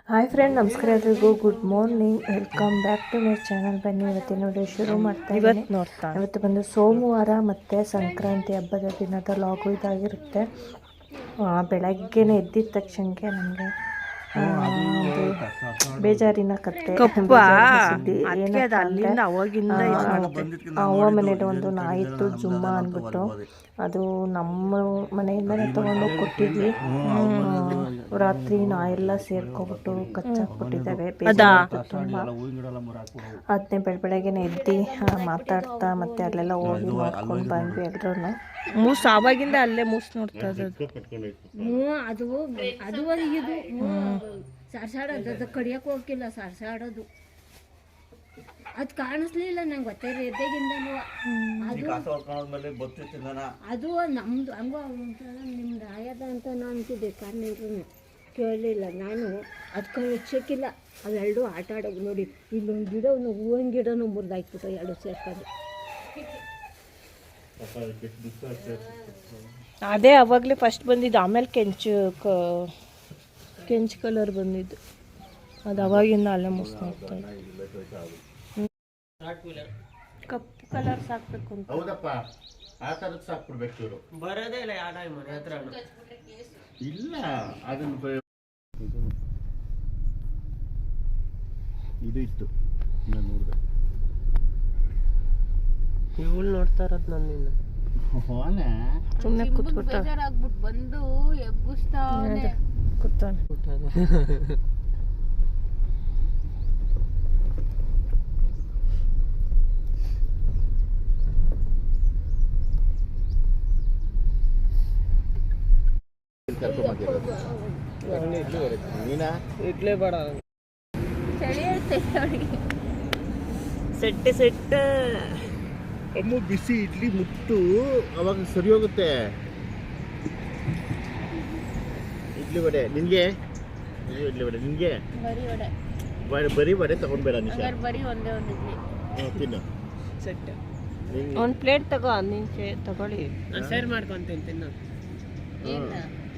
Hi friend, ನಮಸ್ಕಾರ ಎಲ್ರಿಗೂ. Good morning, welcome back to my channel. ಬನ್ನಿ ಇವತ್ತಿನ ವಿಡಿಯೋ ಶುರು ಮಾಡ್ತಾ ಇದ್ದೀನಿ. ಇವತ್ತು ಬಂದು ಸೋಮವಾರ ಮತ್ತು ಸಂಕ್ರಾಂತಿ ಹಬ್ಬದ ದಿನದ ಲಾಗು ಇದಾಗಿರುತ್ತೆ. ಬೆಳಗ್ಗೆನೇ ಎದ್ದಿದ ತಕ್ಷಣಕ್ಕೆ ನಮಗೆ ಒಂದು ಬೇಜಾರಿನ ಕತೆ, ಸುದ್ದಿ. ಏನಂತ ಅವ್ವ ಮನೇಲಿ ಒಂದು ನಾಯಿ ಇತ್ತು, ಜುಮ್ಮ ಅಂದ್ಬಿಟ್ಟು. ಅದು ನಮ್ಮ ಮನೆಯಿಂದನೇ ತೊಗೊಂಡೋಗಿ ಕೊಟ್ಟಿದ್ವಿ. ರಾತ್ರಿ ನಾಯೆಲ್ಲ ಸೇರ್ಕೊಬಿಟ್ಟು ಕಚ್ಚಾಕ್ಬಿಟ್ಟಿದ್ದಾವೆ. ತುಂಬ ಅದನ್ನೇ ಬೆಳಗ್ಗೆನೆ ಎದ್ದು ಮಾತಾಡ್ತಾ ಮತ್ತೆ ಅಲ್ಲೆಲ್ಲ ಹೋಗಿ ನೋಡ್ಕೊಂಡು ಬಂದ್ವಿ ಎಲ್ರೂ. ಮೂಸ್ ಆವಾಗಿಂದ ಅಲ್ಲೇ ಮೂಸ್ ನೋಡ್ತಾ ಇದ್ದದ್ದು. ಅದು ಅದು ಇದು ಸಾರ್ಸಾಡೋದು, ಅದು ಕಡಿಯಕ್ಕೆ ಹೋಗಿಲ್ಲ, ಸಾರ್ಸಾಡೋದು. ಅದು ಕಾಣಿಸ್ಲಿಲ್ಲ ನಂಗೆ, ಗೊತ್ತಿರ ಎದ್ದೆಗಿಂದನೂ. ಅದು ನಮ್ದು ಹಂಗೋ ನಿಮ್ದು ಆಯದ ಅಂತ ನಾನು ಅಂತಿದ್ದೆ, ಕಾರಣ ಕೇಳಲಿಲ್ಲ ನಾನು. ಅದಕ್ಕೆ ಹೆಚ್ಚಕ್ಕಿಲ್ಲ, ಅವೆರಡು ಆಟ ಆಡೋದು ನೋಡಿ. ಇಲ್ಲೊಂದು ಗಿಡ, ಒಂದು ಹೂವಿನ ಗಿಡನೂ ಮುರಿದಾಕ್ಬಿಟ್ಟು ಎರಡು ಸೇರ್ಕೊಂಡು. ಅದೇ ಅವಾಗಲೇ ಫಸ್ಟ್ ಬಂದಿದ್ದು, ಆಮೇಲೆ ಕೆಂಚು ಕಲರ್ ಬಂದಿದ್ದು. ಅದು ಅವಾಗಿಂದ ಅಲ್ಲೇ ಮೂಸ್ ನೋಡ್ತಾ ಕಪ್ಪು ಕಲರ್ ಸಾಕ್ಬೇಕು ಅಂತ. ಹೌದಪ್ಪ, ಆ ಥರದ್ದು ಸಾಕ್ಬಿಡ್ಬೇಕು ಇವರು. ಬರೋದೇ ಇಲ್ಲ ಯಾವ ಮನೆ ಹತ್ರ ಇಲ್ಲ, ಅದನ್ನು ಇದು ಇತ್ತು, ನಾನು ನೋಡಿದೆ. ಇವಳು ನೋಡ್ತಾ ಇರೋದು ನನ್ನಿಂದ. ಸುಮ್ಮನೆ ಕೂತ್ಬಿಟ್ಟ ಬೇಜಾರಾಗ್ಬಿಟ್ಟು ಬಂದು ಎಬ್ಬಿಸ್ತಾವನೆ ಕೂತಾನೆ. ಇಡ್ಲಿ ಬೇಡ, ಚಳಿ ಇರ್ತೈತೆ ಅವಳಿಗೆ. ಸೆಟ್ ಅಮ್ಮ ಬಿಸಿ ಇಡ್ಲಿ ಮುಟ್ಟು ಅವಾಗ ಸರಿ ಹೋಗುತ್ತೆ. ಇಡ್ಲಿ ವಡೆ ನಿನ್ಗೆ, ಇಡ್ಲಿ ವಡೆ ನಿನ್ಗೆ, ಬರೀ ವಡೆ ತಗೊಂಡ್ಬೇಡ ನಿಶಾ. ಬರೀ ಒಂದೇ ಒಂದು ಇಡ್ಲಿ ತಿನ್ನು. ಸೆಟ್ ಒಂದು ಪ್ಲೇಟ್ ತಗೋ, ನಿಂಗೆ ತಗೊಳ್ಳಿ. ಶೇರ್ ಮಾಡ್ಕೊಂತೀನಿ ತಿನ್ನು.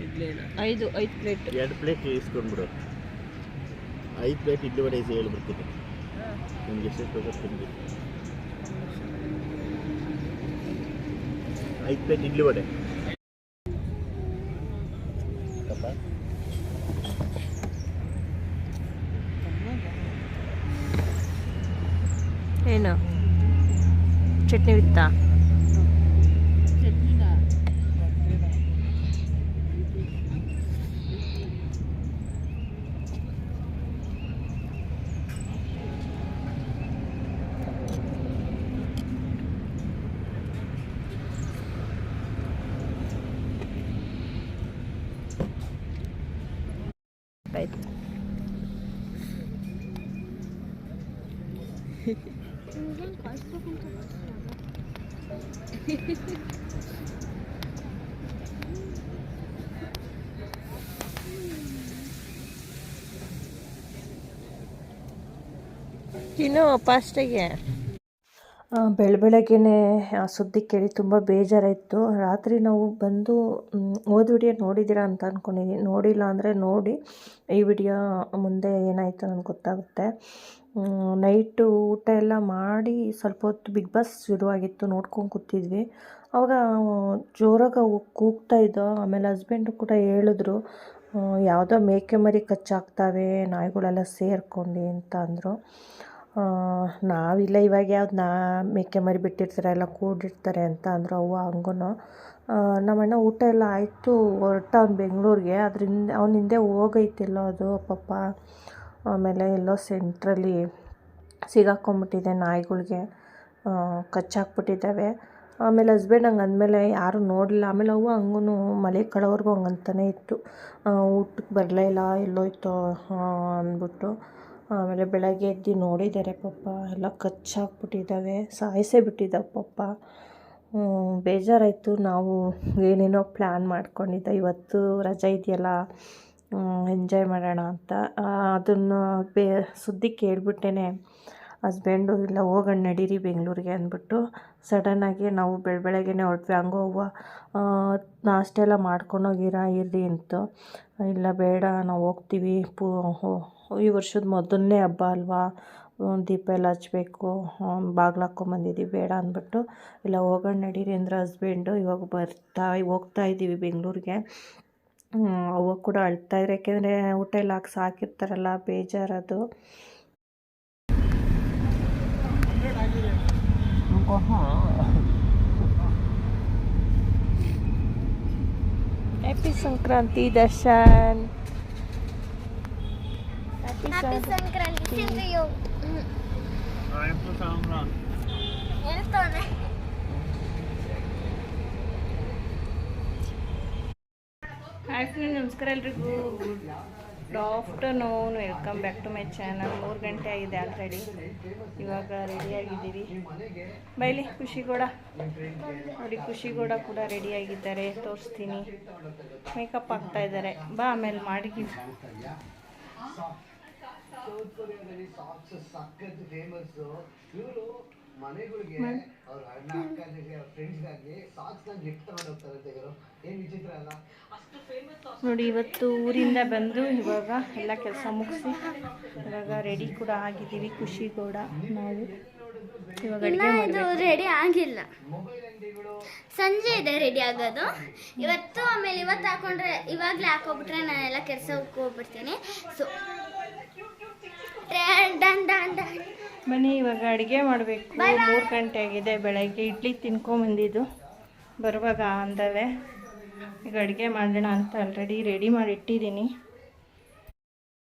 ಇಡ್ಲಿನ 5 ಪ್ಲೇಟ್, 2 ಪ್ಲೇಟ್ ಇಸ್ಕೊಂಡ್ಬಿಡು. 5 ಪ್ಲೇಟ್ ಇಡ್ಲಿ ವಡೆ ಹೇಳ್ಬಿಡ್ತೀನಿ ನಿಮ್ಗೆ. ಎಷ್ಟು ತಗೋತೀನಿ? 5 ಪ್ಲೇಟ್ ಇಡ್ಲಿ ವಡೆ. ಏನು ಚಟ್ನಿ ವಿತ್ತಾ? ಆಯ್ತು. ತಿನ್ನು ಫಾಸ್ಟಾಗಿ. ಬೆಳಗ್ಗೆನೇ ಆ ಸುದ್ದಿ ಕೇಳಿ ತುಂಬ ಬೇಜಾರಾಯಿತು. ರಾತ್ರಿ ನಾವು ಬಂದು ಓದ್ ವಿಡಿಯೋ ನೋಡಿದ್ದೀರಾ ಅಂತ ಅಂದ್ಕೊಂಡಿದ್ದೀನಿ. ನೋಡಿಲ್ಲ ಅಂದರೆ ನೋಡಿ, ಈ ವಿಡಿಯೋ ಮುಂದೆ ಏನಾಯಿತು ನನಗೆ ಗೊತ್ತಾಗುತ್ತೆ. ನೈಟು ಊಟ ಎಲ್ಲ ಮಾಡಿ ಸ್ವಲ್ಪ ಹೊತ್ತು ಬಿಗ್ ಬಾಸ್ ಶುರುವಾಗಿತ್ತು, ನೋಡ್ಕೊಂಡು ಕೂತಿದ್ವಿ. ಆವಾಗ ಜೋರಾಗಿ ಕೂಗ್ತಾ ಇದ್ದೋ. ಆಮೇಲೆ ಹಸ್ಬೆಂಡು ಕೂಡ ಹೇಳಿದ್ರು, ಯಾವುದೋ ಮೇಕೆ ಮರಿ ಕಚ್ಚಾಕ್ತಾವೆ ನಾಯಿಗಳೆಲ್ಲ ಸೇರ್ಕೊಂಡು ಅಂತ ಅಂದರು. ನಾವಿಲ್ಲ, ಇವಾಗ ಯಾವ್ದು ಮೇಕೆ ಮರಿ ಬಿಟ್ಟಿರ್ತಾರೆ, ಎಲ್ಲ ಕೂಡಿರ್ತಾರೆ ಅಂತ ಅಂದರು ಅವ್ವ. ಹಂಗೂ ನಮ್ಮಣ್ಣ ಊಟ ಎಲ್ಲ ಆಯಿತು, ಹೊರಟ ಅವ್ನು ಬೆಂಗಳೂರಿಗೆ. ಅದರಿಂದ ಅವ್ನ ಹಿಂದೆ ಹೋಗೈತಿಲ್ಲೋ ಅದು ಪಾಪ. ಆಮೇಲೆ ಎಲ್ಲೋ ಸೆಂಟ್ರಲ್ಲಿ ಸಿಗಾಕೊಂಬಿಟ್ಟಿದೆ, ನಾಯಿಗಳಿಗೆ ಕಚ್ಚಾಕ್ಬಿಟ್ಟಿದ್ದಾವೆ. ಆಮೇಲೆ ಹಸ್ಬೆಂಡ್ ಹಂಗೆ ಅಂದಮೇಲೆ ಯಾರೂ ನೋಡಲಿಲ್ಲ. ಆಮೇಲೆ ಅವ್ವ ಹಂಗೂ ಮಲೆ ಕಳೋವರೆಗೂ ಹಂಗಂತಾನೆ ಇತ್ತು, ಊಟಕ್ಕೆ ಬರಲೇ ಇಲ್ಲ, ಎಲ್ಲೋಯ್ತೋ ಅಂದ್ಬಿಟ್ಟು. ಆಮೇಲೆ ಬೆಳಗ್ಗೆ ಎದ್ದು ನೋಡಿದ್ದಾರೆ, ಪಾಪ ಎಲ್ಲ ಕಚ್ಚಾಕ್ಬಿಟ್ಟಿದ್ದಾವೆ, ಸಾಯಿಸೇ ಬಿಟ್ಟಿದ್ದಾವೆ ಪಾಪ. ಬೇಜಾರಾಯಿತು. ನಾವು ಏನೇನೋ ಪ್ಲ್ಯಾನ್ ಮಾಡ್ಕೊಂಡಿದ್ದೆ, ಇವತ್ತು ರಜೆ ಇದೆಯಲ್ಲ ಎಂಜಾಯ್ ಮಾಡೋಣ ಅಂತ. ಅದನ್ನು ಸುದ್ದಿ ಕೇಳಿಬಿಟ್ಟೇ ಹಸ್ಬೆಂಡು ಇಲ್ಲ ಹೋಗೋಣ ನಡೀರಿ ಬೆಂಗಳೂರಿಗೆ ಅಂದ್ಬಿಟ್ಟು ಸಡನ್ನಾಗಿ ನಾವು ಬೆಳಗ್ಗೆನೇ ಹೊರಟ್ವಿ. ಹಂಗೋ ಹೂವು ನಾಷ್ಟ ಎಲ್ಲ ಮಾಡ್ಕೊಂಡೋಗಿರಿ ಅಂತು. ಇಲ್ಲ ಬೇಡ ನಾವು ಹೋಗ್ತೀವಿ, ಈ ವರ್ಷದ ಮೊದಲನೇ ಹಬ್ಬ ಅಲ್ವಾ, ದೀಪ ಎಲ್ಲ ಹಚ್ಬೇಕು, ಬಾಗಿಲು ಹಾಕ್ಕೊಂಬಂದಿದ್ದೀವಿ, ಬೇಡ ಅಂದ್ಬಿಟ್ಟು ಇಲ್ಲ ಹೋಗೋಣ ನಡೀರಿ ಅಂದ್ರೆ ಹಸ್ಬೆಂಡು. ಇವಾಗ ಹೋಗ್ತಾ ಇದ್ದೀವಿ ಬೆಂಗಳೂರಿಗೆ. ಅವ್ವ ಕೂಡ ಅಳ್ತಾಯಿದ್ರು, ಯಾಕೆಂದರೆ ಊಟ ಎಲ್ಲ ಹಾಕಿ ಸಾಕಿರ್ತಾರಲ್ಲ, ಬೇಜಾರದು. Happy Sankranti Darshan. Happy Sankranti. Hi friend, ನಮಸ್ಕಾರ ಎಲ್ರಿಗೂ. Good afternoon, welcome back to my channel. 3 ಗಂಟೆ ಆಗಿದೆ ಆಲ್ರೆಡಿ. ಇವಾಗ ರೆಡಿಯಾಗಿದ್ದೀವಿ. ಬೈಲಿ ಖುಷಿಗೌಡ ನೋಡಿ, ಖುಷಿಗೌಡ ಕೂಡ ರೆಡಿಯಾಗಿದ್ದಾರೆ, ತೋರಿಸ್ತೀನಿ. ಮೇಕಪ್ ಆಗ್ತಾ ಇದ್ದಾರೆ, ಬಾ ಆಮೇಲೆ ಮಾಡಿದ್ದೀವಿ. ನೋಡಿ, ಇವತ್ತು ಊರಿಂದ ಬಂದು ಇವಾಗ ಎಲ್ಲ ಕೆಲಸ ಮುಗಿಸಿ ಇವಾಗ ರೆಡಿ ಕೂಡ ಆಗಿದ್ದೀವಿ. ಖುಷಿಗೌಡ ನಾವು ಇವಾಗ ಇದು ರೆಡಿ ಆಗಿಲ್ಲ, ಸಂಜೆ ಇದೆ ರೆಡಿ ಆಗೋದು ಇವತ್ತು. ಆಮೇಲೆ ಇವತ್ತು ಹಾಕೊಂಡ್ರೆ, ಇವಾಗಲೇ ಹಾಕೋಬಿಟ್ರೆ ನಾನೆಲ್ಲ ಕೆಲಸಕ್ಕೆ ಹೋಗ್ಬಿಡ್ತೀನಿ. ಸೊ ಬನ್ನಿ ಇವಾಗ ಅಡುಗೆ ಮಾಡಬೇಕು. 3 ಗಂಟೆ ಆಗಿದೆ. ಬೆಳಗ್ಗೆ ಇಡ್ಲಿ ತಿನ್ಕೊಂಬಂದಿದ್ದು ಬರುವಾಗ ಅಂದವೆ. ಈಗ ಅಡುಗೆ ಮಾಡೋಣ ಅಂತ ಆಲ್ರೆಡಿ ರೆಡಿ ಮಾಡಿ ಇಟ್ಟಿದ್ದೀನಿ.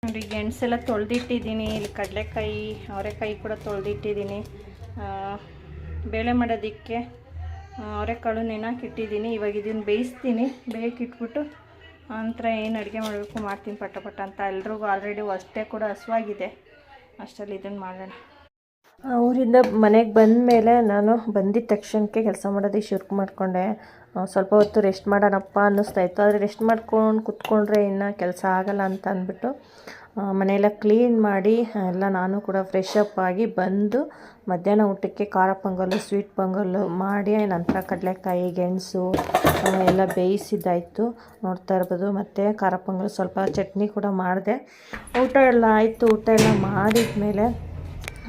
ನೋಡಿ, ಗೆಣಸೆಲ್ಲ ತೊಳೆದಿಟ್ಟಿದ್ದೀನಿ. ಇಲ್ಲಿ ಕಡಲೆಕಾಯಿ, ಅವರೆಕಾಯಿ ಕೂಡ ತೊಳೆದಿಟ್ಟಿದ್ದೀನಿ. ಬೇಳೆ ಮಾಡೋದಕ್ಕೆ ಅವರೆಕಾಳು ನೆನಕಿಟ್ಟಿದ್ದೀನಿ. ಇವಾಗ ಇದನ್ನು ಬೇಯಿಸ್ತೀನಿ. ಬೇಯಕ್ಕಿಟ್ಬಿಟ್ಟು ನಂತರ ಏನು ಅಡುಗೆ ಮಾಡಬೇಕು ಮಾಡ್ತೀನಿ ಪಟ ಅಂತ. ಎಲ್ರಿಗೂ ಆಲ್ರೆಡಿ ಅಷ್ಟೇ ಕೂಡ ಹಸುವಾಗಿದೆ. ಅಷ್ಟರಲ್ಲಿ ಇದನ್ನು ಮಾಡೋಣ. ಊರಿಂದ ಮನೆಗೆ ಬಂದ ಮೇಲೆ ನಾನು ಬಂದಿದ್ದ ತಕ್ಷಣಕ್ಕೆ ಕೆಲಸ ಮಾಡೋದಕ್ಕೆ ಶುರು ಮಾಡಿಕೊಂಡೆ. ಸ್ವಲ್ಪ ಹೊತ್ತು ರೆಸ್ಟ್ ಮಾಡೋಣಪ್ಪ ಅನ್ನಿಸ್ತಾಯಿತ್ತು. ಆದರೆ ರೆಸ್ಟ್ ಮಾಡ್ಕೊಂಡು ಕುತ್ಕೊಂಡ್ರೆ ಇನ್ನು ಕೆಲಸ ಆಗಲ್ಲ ಅಂತ ಅಂದ್ಬಿಟ್ಟು ಮನೆಯೆಲ್ಲ ಕ್ಲೀನ್ ಮಾಡಿ ಎಲ್ಲ ನಾನು ಕೂಡ ಫ್ರೆಶ್ ಅಪ್ ಆಗಿ ಬಂದು ಮಧ್ಯಾಹ್ನ ಊಟಕ್ಕೆ ಖಾರ ಪೊಂಗಲ್ಲು, ಸ್ವೀಟ್ ಪೊಂಗಲ್ಲು ಮಾಡಿ ನಂತರ ಕಡಲೆಕಾಯಿ, ಗೆಣಸು ಎಲ್ಲ ಬೇಯಿಸಿದ್ದಾಯಿತು, ನೋಡ್ತಾ ಇರ್ಬೋದು. ಮತ್ತು ಖಾರ ಪೊಂಗಲ್, ಸ್ವಲ್ಪ ಚಟ್ನಿ ಕೂಡ ಮಾಡಿದೆ. ಊಟ ಎಲ್ಲ ಆಯಿತು. ಊಟ ಎಲ್ಲ ಮಾಡಿದ್ಮೇಲೆ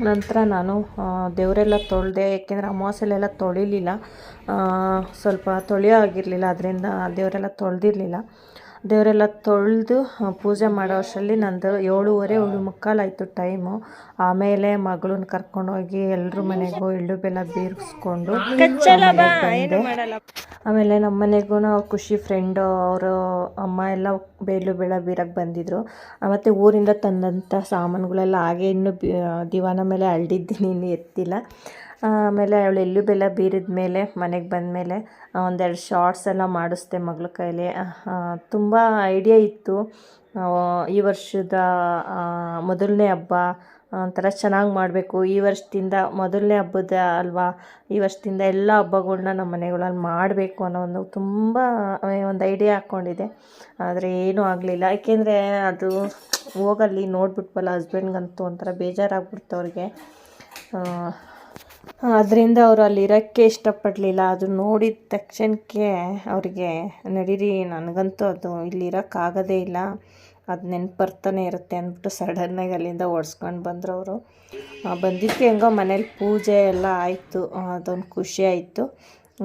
ನಂತರ ನಾನು ದೇವರೆಲ್ಲ ತೊಳೆದೆ. ಏಕೆಂದರೆ ಅಮಾವಾಸ್ಯೆಲೆಲ್ಲ ತೊಳಿಲಿಲ್ಲ, ಸ್ವಲ್ಪ ತೊಳೆಯೋ ಆಗಿರಲಿಲ್ಲ, ಅದರಿಂದ ದೇವರೆಲ್ಲ ತೊಳೆದಿರಲಿಲ್ಲ. ದೇವರೆಲ್ಲ ತೊಳೆದು ಪೂಜೆ ಮಾಡೋ ಅಷ್ಟರಲ್ಲಿ ನಂದು 7:15, 7:45 ಆಯಿತು ಟೈಮು. ಆಮೇಲೆ ಮಗಳನ್ನ ಕರ್ಕೊಂಡೋಗಿ ಎಲ್ಲರ ಮನೆಗೂ ಎಳ್ಳು ಬೆಲ್ಲ ಬೀರಿಸ್ಕೊಂಡು ಆಮೇಲೆ ನಮ್ಮ ಮನೆಗೂ ನಾವು ಖುಷಿ ಫ್ರೆಂಡು ಅವರು ಅಮ್ಮ ಎಲ್ಲ ಎಳ್ಳು ಬೆಲ್ಲ ಬೀರಕ್ಕೆ ಬಂದಿದ್ದರು. ಮತ್ತು ಊರಿಂದ ತಂದಂಥ ಸಾಮಾನುಗಳೆಲ್ಲ ಹಾಗೆ ಇನ್ನೂ ದಿವಾನ ಮೇಲೆ ಅಳ್ದಿದ್ದೀನಿ, ಇನ್ನೂ ಎತ್ತಿಲ್ಲ. ಆಮೇಲೆ ಅವಳು ಎಳ್ಳು ಬೆಲ್ಲ ಬೀರಿದ ಮೇಲೆ ಮನೆಗೆ ಬಂದಮೇಲೆ ಒಂದೆರಡು ಶಾರ್ಟ್ಸ್ ಎಲ್ಲ ಮಾಡಿಸ್ದೆ ಮಗಳ ಕೈಲಿ. ತುಂಬ ಐಡಿಯಾ ಇತ್ತು. ಈ ವರ್ಷದ ಮೊದಲನೇ ಹಬ್ಬ ಒಂಥರ ಚೆನ್ನಾಗಿ ಮಾಡಬೇಕು, ಈ ವರ್ಷದಿಂದ ಮೊದಲನೇ ಹಬ್ಬದ ಅಲ್ವಾ, ಈ ವರ್ಷದಿಂದ ಎಲ್ಲ ಹಬ್ಬಗಳ್ನ ನಮ್ಮ ಮನೆಗಳಲ್ಲಿ ಮಾಡಬೇಕು ಅನ್ನೋ ಒಂದು ಐಡಿಯಾ ಹಾಕ್ಕೊಂಡಿದ್ದೆ. ಆದರೆ ಏನೂ ಆಗಲಿಲ್ಲ. ಏಕೆಂದರೆ ಅದು ಹೋಗಲ್ಲಿ ನೋಡ್ಬಿಟ್ವಲ್ಲ, ಹಸ್ಬೆಂಡ್ಗಂತೂ ಒಂಥರ ಬೇಜಾರಾಗ್ಬಿಡ್ತು ಅವ್ರಿಗೆ. ಅದರಿಂದ ಅವರು ಅಲ್ಲಿರೋಕ್ಕೆ ಇಷ್ಟಪಡಲಿಲ್ಲ. ಅದು ನೋಡಿದ ತಕ್ಷಣಕ್ಕೆ ಅವರಿಗೆ ನಡೀರಿ, ನನಗಂತೂ ಅದು ಇಲ್ಲಿರೋಕ್ಕಾಗೋದೇ ಇಲ್ಲ, ಅದು ನೆನಪು ಬರ್ತಾನೆ ಇರುತ್ತೆ ಅಂದ್ಬಿಟ್ಟು ಸಡನ್ನಾಗಿ ಅಲ್ಲಿಂದ ಓಡಿಸ್ಕೊಂಡು ಬಂದರು ಅವರು. ಬಂದಿದ್ದಕ್ಕೆ ಹೆಂಗೋ ಮನೇಲಿ ಪೂಜೆ ಎಲ್ಲ ಆಯಿತು, ಅದೊಂದು ಖುಷಿ ಆಯಿತು.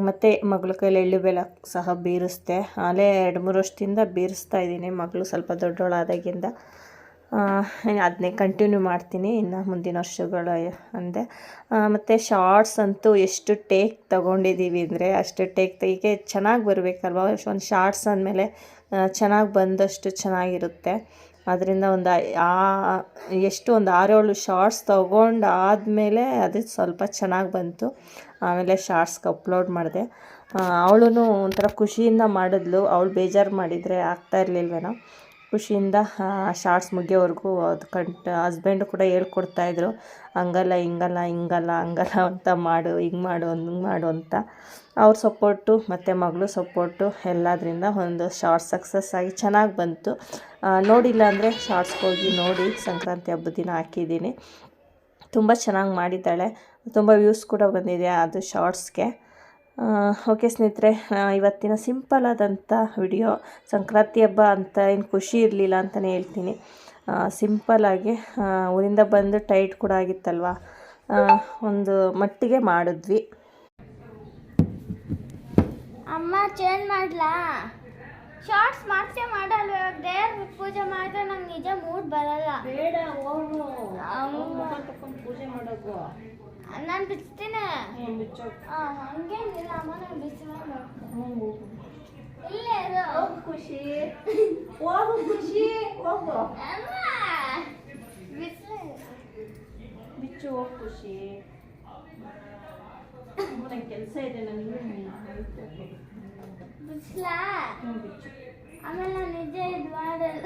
ಮತ್ತು ಮಗಳ ಕೈಲಿ ಎಳ್ಳು ಬೆಲ್ಲ ಸಹ ಬೀರಿಸ್ದೆ. ಅಲ್ಲೇ 2-3 ವರ್ಷದಿಂದ ಬೀರಿಸ್ತಾ ಇದ್ದೀನಿ. ಮಗಳು ಸ್ವಲ್ಪ ದೊಡ್ಡವಳಾದಾಗಿಂದ ಅದನ್ನೇ ಕಂಟಿನ್ಯೂ ಮಾಡ್ತೀನಿ ಇನ್ನು ಮುಂದಿನ ವರ್ಷಗಳು ಅಂದೆ. ಮತ್ತು ಶಾರ್ಟ್ಸ್ ಅಂತೂ ಎಷ್ಟು ಟೇಕ್ ತೊಗೊಂಡಿದ್ದೀವಿ ಅಂದರೆ ಅಷ್ಟು ಟೇಕ್ ತೆಗಿಗೆ ಚೆನ್ನಾಗಿ ಬರಬೇಕಲ್ವ. ಒಂದು ಶಾರ್ಟ್ಸ್ ಅಂದಮೇಲೆ ಚೆನ್ನಾಗಿ ಬಂದಷ್ಟು ಚೆನ್ನಾಗಿರುತ್ತೆ. ಅದರಿಂದ ಒಂದು 6-7 ಶಾರ್ಟ್ಸ್ ತೊಗೊಂಡಾದಮೇಲೆ ಅದು ಸ್ವಲ್ಪ ಚೆನ್ನಾಗಿ ಬಂತು. ಆಮೇಲೆ ಶಾರ್ಟ್ಸ್ಗೆ ಅಪ್ಲೋಡ್ ಮಾಡಿದೆ. ಅವಳು ಒಂಥರ ಖುಷಿಯಿಂದ ಮಾಡಿದ್ಲು. ಅವಳು ಬೇಜಾರು ಮಾಡಿದರೆ ಆಗ್ತಾ ಇರಲಿಲ್ವೇನೋ, ಖುಷಿಯಿಂದ ಶಾರ್ಟ್ಸ್ ಮುಗಿಯೋವರೆಗೂ ಅದು ಹಸ್ಬೆಂಡು ಕೂಡ ಹೇಳ್ಕೊಡ್ತಾಯಿದ್ರು, ಹಂಗಲ್ಲ ಹಿಂಗಲ್ಲ ಹಂಗಲ್ಲ ಅಂತ ಮಾಡು, ಹಿಂಗೆ ಮಾಡು ಹಂಗೆ ಮಾಡು ಅಂತ. ಅವ್ರ ಸಪೋರ್ಟು ಮತ್ತು ಮಗಳು ಸಪೋರ್ಟು ಎಲ್ಲದರಿಂದ ಒಂದು ಶಾರ್ಟ್ಸ್ ಸಕ್ಸಸ್ ಆಗಿ ಚೆನ್ನಾಗಿ ಬಂತು. ನೋಡಿಲ್ಲ ಅಂದರೆ ಶಾರ್ಟ್ಸ್ಗೆ ಹೋಗಿ ನೋಡಿ, ಸಂಕ್ರಾಂತಿ ಹಬ್ಬದ ದಿನ ಹಾಕಿದ್ದೀನಿ. ತುಂಬ ಚೆನ್ನಾಗಿ ಮಾಡಿದ್ದಾಳೆ. ತುಂಬ ವ್ಯೂಸ್ ಕೂಡ ಬಂದಿದೆ ಅದು ಶಾರ್ಟ್ಸ್ಗೆ. ಓಕೆ ಸ್ನೇಹಿತರೆ, ಇವತ್ತಿನ ಸಿಂಪಲ್ ಆದಂಥ ವಿಡಿಯೋ. ಸಂಕ್ರಾಂತಿ ಹಬ್ಬ ಅಂತ ಏನು ಖುಷಿ ಇರಲಿಲ್ಲ ಅಂತಲೇ ಹೇಳ್ತೀನಿ. ಸಿಂಪಲ್ಲಾಗಿ ಊರಿಂದ ಬಂದು ಟೈಟ್ ಕೂಡ ಆಗಿತ್ತಲ್ವ, ಒಂದು ಮಟ್ಟಿಗೆ ಮಾಡಿದ್ವಿ. ಅಮ್ಮ ಚೇಂಜ್ ಮಾಡ್ಲಾ? ಶಾರ್ಟ್ಸ್ ಮಾಡ್ತೇ ಮಾಡಲ್ಲ. ಇವಾಗ ದೇವ್ರ ಪೂಜೆ ಮಾಡಿದ್ರೆ ನಂಗೆ ನಿಜ ಮೂಡ್ ಬರಲ್ಲ. ಬೇಡ ಹೋಗು ಪೂಜೆ ಮಾಡೋದು ನಾನು ಬಿಚ್ತೀನಿ. ಹಂಗೇನಿಲ್ಲ ಅಮ್ಮ, ನಾನು ಬಿಚ್ಚಿ ಮಾಡ್ತೀನಿ. ಇಲ್ಲೇ ಹೋಗು ಖುಷಿ, ಹೋಗು ಖುಷಿ ಹೋಗು. ಅಮ್ಮ ಬಿಚ್ಚು ಬಿಚ್ಚು ಹೋಗಿ ಖುಷಿ. ನನಗೆ ಕೆಲಸ ಇದೆ, ನನಗೆ ಬಿಚ್ಚಲಾ? ಆಮೇಲೆ ನಾನು ನಿಜ ಇದು ಮಾಡಲ್ಲ.